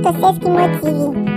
to Toikumoh TV.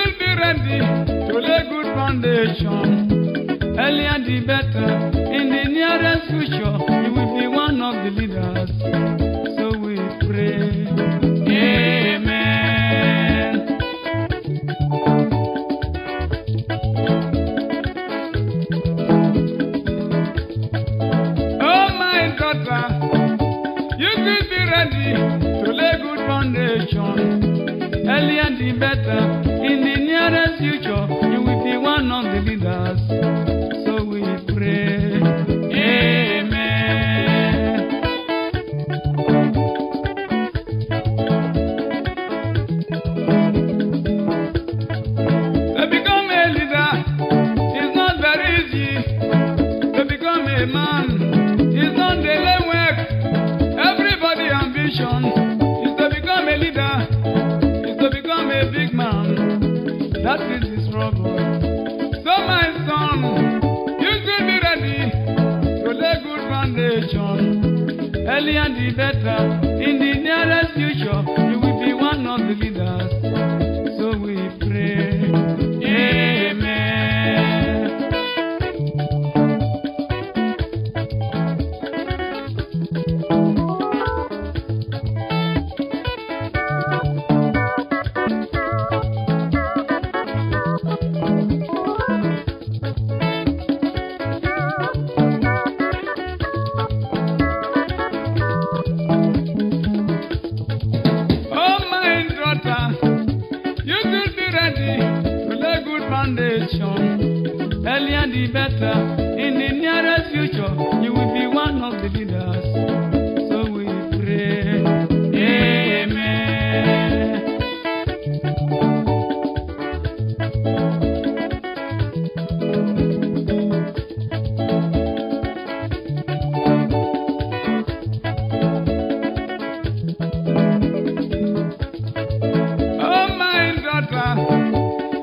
To lay good foundation, earlier the better. In the nearest future, you will be one of the leaders. So we pray, Amen. Oh my daughter, you could be ready to lay good foundation, earlier the better. In the nearest future, you will be one of the leaders. So we pray, Amen. To become a leader is not very easy. To become a man is not daily work. Everybody's ambition is to become a leader, is to become a big man. That is the struggle. So my son, you should be ready to lay good foundation. Earlier the better. In the nearest future, you will be one of the leaders. So we pray, Amen. You should be ready to lay good foundation. Earlier the better. In the nearest future, you will be one of the leaders. So we pray, Amen.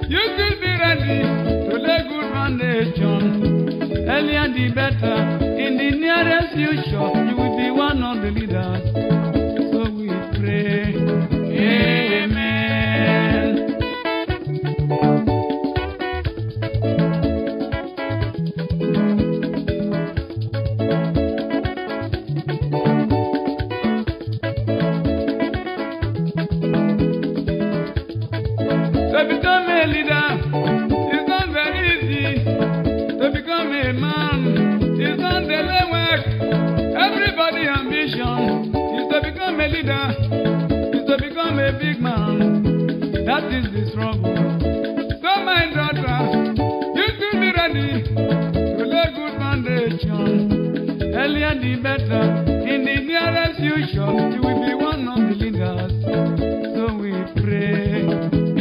You should be ready to lay good foundation. Earlier the better. In the nearest future, you will be one of the leaders. So we pray, Amen. To become a leader is not very easy. To become a man is not daily work. Everybody's ambition is to become a leader, is to become a big man. That is the struggle. So my daughter, you should be ready to lay good foundation. Earlier the better. In the nearest future, you will be one of the leaders. So we pray,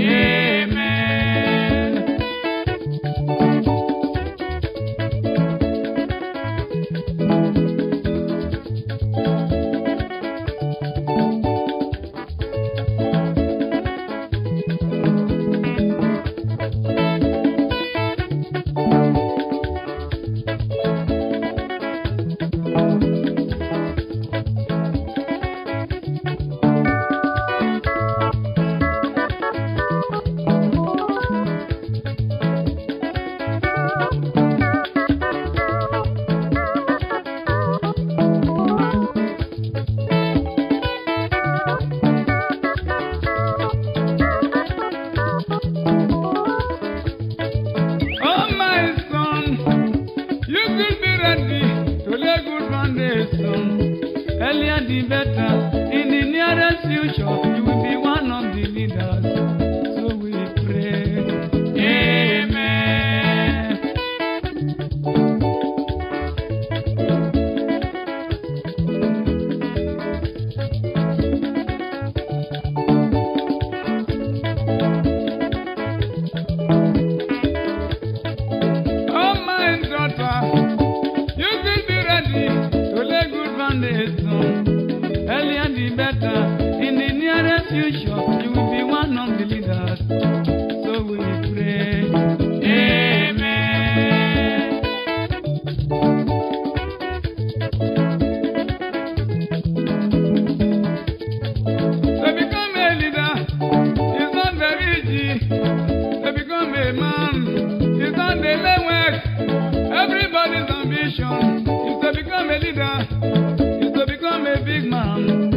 Amen. one of the leaders. So we pray. Amen. To become a leader is not very easy. To become a man is not daily work. Everybody's ambition is to become a leader, is to become a big man.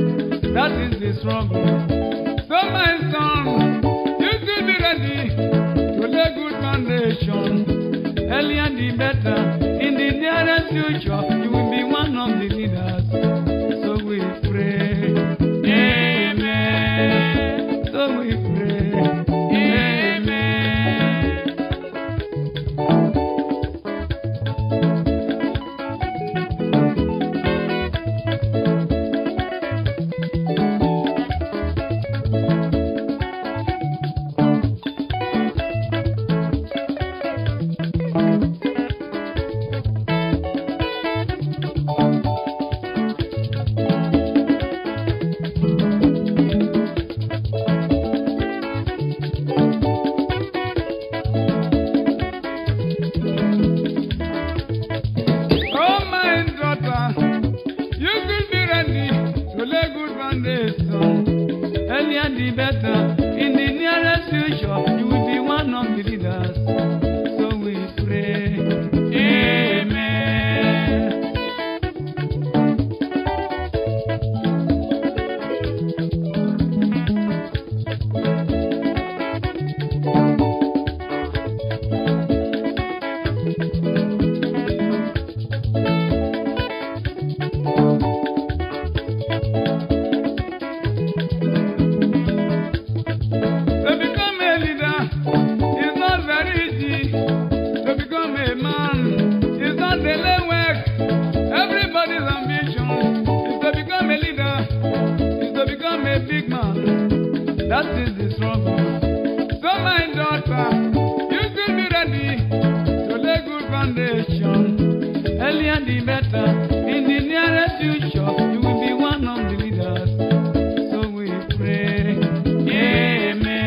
That is the struggle. So my son, you should be ready to lay good foundation. Earlier the better. In the nearest future, you will be one of the leaders. So we pray. Amen. So we pray. Earlier the better. In the nearest future, you will be one of the leaders. So we pray. Amen. Everybody's ambition is to become a leader, is to become a big man. That is the struggle. So my daughter, you should be ready to lay good foundation. Earlier the better. In the nearest future, you will be one of the leaders. So we pray. Amen.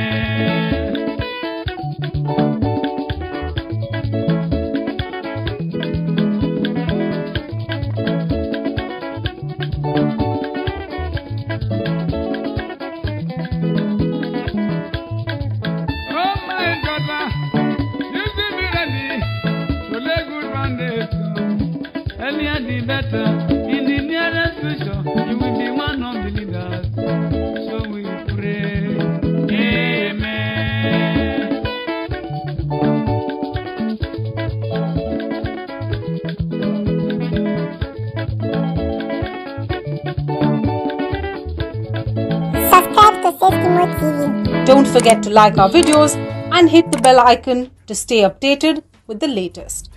Earlier the better. In the nearest future, you will be one of the leaders. So we pray. Amen. Subscribe to Toikumoh TV. Don't forget to like our videos and hit the bell icon to stay updated with the latest.